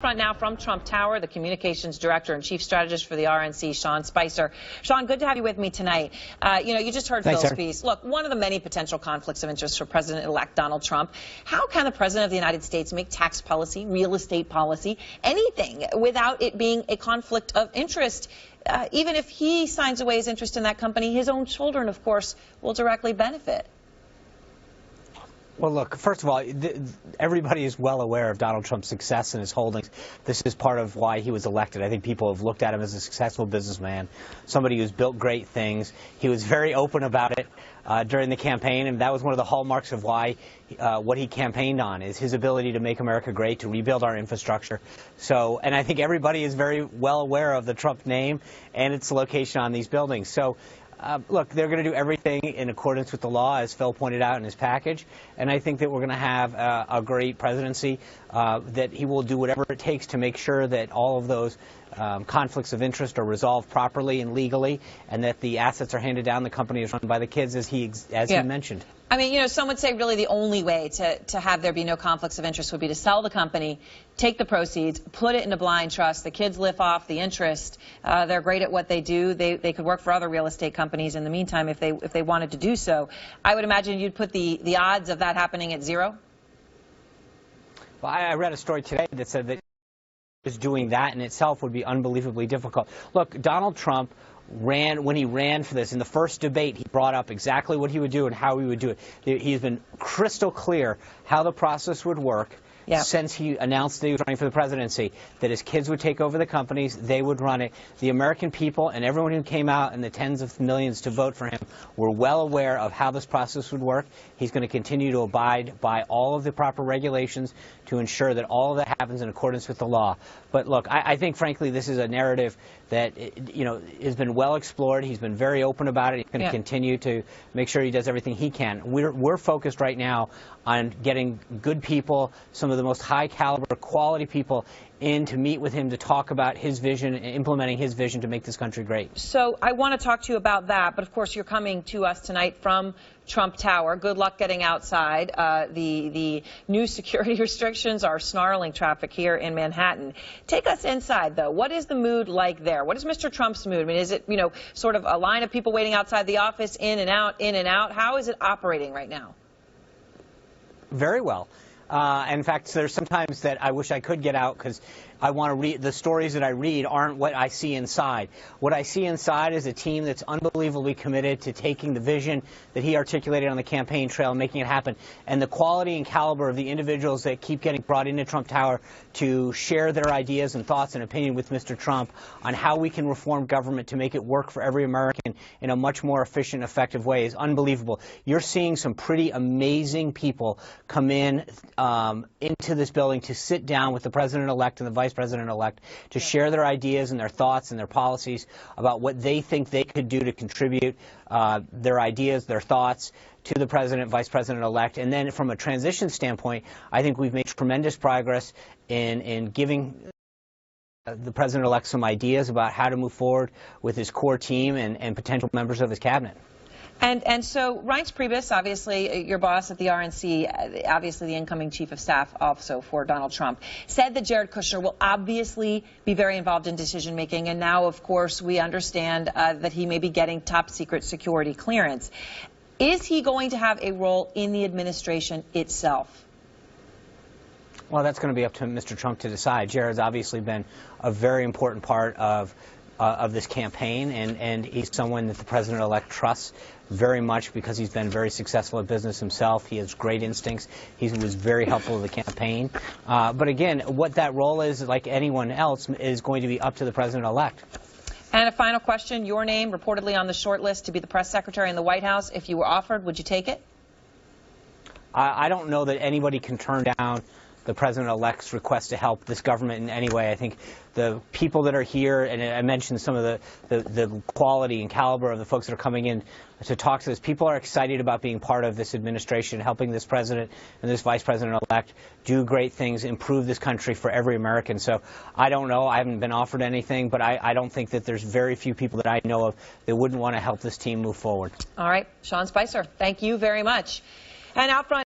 OutFront now from Trump Tower, the communications director and chief strategist for the RNC, Sean Spicer. Sean, good to have you with me tonight. You just heard Phil's piece. Look, one of the many potential conflicts of interest for President-elect Donald Trump. How can the President of the United States make tax policy, real estate policy, anything without it being a conflict of interest? Even if he signs away his interest in that company, his own children, of course, will directly benefit. Well, look, first of all, everybody is well aware of Donald Trump's success and his holdings. This is part of why he was elected. I think people have looked at him as a successful businessman, somebody who's built great things. He was very open about it during the campaign, and that was one of the hallmarks of why what he campaigned on is his ability to make America great, to rebuild our infrastructure. So, and I think everybody is very well aware of the Trump name and its location on these buildings. So, look, they're going to do everything in accordance with the law, as Phil pointed out in his package, and I think that we're going to have a great presidency, that he will do whatever it takes to make sure that all of those conflicts of interest are resolved properly and legally, and that the assets are handed down. The company is run by the kids, as he mentioned. I mean, some would say really the only way to have there be no conflicts of interest would be to sell the company, take the proceeds, put it in a blind trust. The kids live off the interest. They're great at what they do. They could work for other real estate companies in the meantime if they wanted to do so. I would imagine you'd put the odds of that happening at zero. Well, I read a story today that said that doing that in itself would be unbelievably difficult. Look, Donald Trump when he ran for this, in the first debate, he brought up exactly what he would do and how he would do it. He's been crystal clear how the process would work. Yep. Since he announced that he was running for the presidency, that his kids would take over the companies, they would run it. The American people and everyone who came out in the tens of millions to vote for him were well aware of how this process would work. He's going to continue to abide by all of the proper regulations to ensure that all of that happens in accordance with the law. But look, I think, frankly, this is a narrative that, has been well explored. He's been very open about it. He's going to continue to make sure he does everything he can. We're focused right now on getting good people, some of the most high caliber, quality people in to meet with him to talk about his vision and implementing his vision to make this country great. So I want to talk to you about that, but of course you're coming to us tonight from Trump Tower. Good luck getting outside. The new security restrictions are snarling traffic here in Manhattan. Take us inside, though. What is the mood like there? What is Mr. Trump's mood? I mean, is it, sort of a line of people waiting outside the office, in and out, in and out? How is it operating right now? Very well. In fact, there's sometimes that I wish I could get out because I want to read. The stories that I read aren't what I see inside. What I see inside is a team that's unbelievably committed to taking the vision that he articulated on the campaign trail and making it happen. And the quality and caliber of the individuals that keep getting brought into Trump Tower to share their ideas and thoughts and opinion with Mr. Trump on how we can reform government to make it work for every American in a much more efficient, effective way is unbelievable. You're seeing some pretty amazing people come in into this building to sit down with the President-elect and the Vice President-elect to share their ideas and their thoughts and their policies about what they think they could do to contribute their ideas, their thoughts to the President, Vice President-elect. And then from a transition standpoint, I think we've made tremendous progress in giving the President-elect some ideas about how to move forward with his core team and potential members of his cabinet. And so Reince Priebus, obviously your boss at the RNC, obviously the incoming chief of staff also for Donald Trump, said that Jared Kushner will obviously be very involved in decision making. And now, of course, we understand that he may be getting top secret security clearance. Is he going to have a role in the administration itself? Well, that's going to be up to Mr. Trump to decide. Jared's obviously been a very important part of this campaign, and he's someone that the President-elect trusts very much because he's been very successful at business himself. He has great instincts. He was very helpful to the campaign. But again, what that role is, like anyone else, is going to be up to the President-elect. And a final question. Your name reportedly on the short list to be the press secretary in the White House. If you were offered, would you take it? I don't know that anybody can turn down the President-elect's request to help this government in any way. I think the people that are here, and I mentioned some of the quality and caliber of the folks that are coming in to talk to us, people are excited about being part of this administration, helping this president and this vice president-elect do great things, improve this country for every American. So I don't know. I haven't been offered anything, but I don't think that there's very few people that I know of that wouldn't want to help this team move forward. All right. Sean Spicer, thank you very much. And OutFront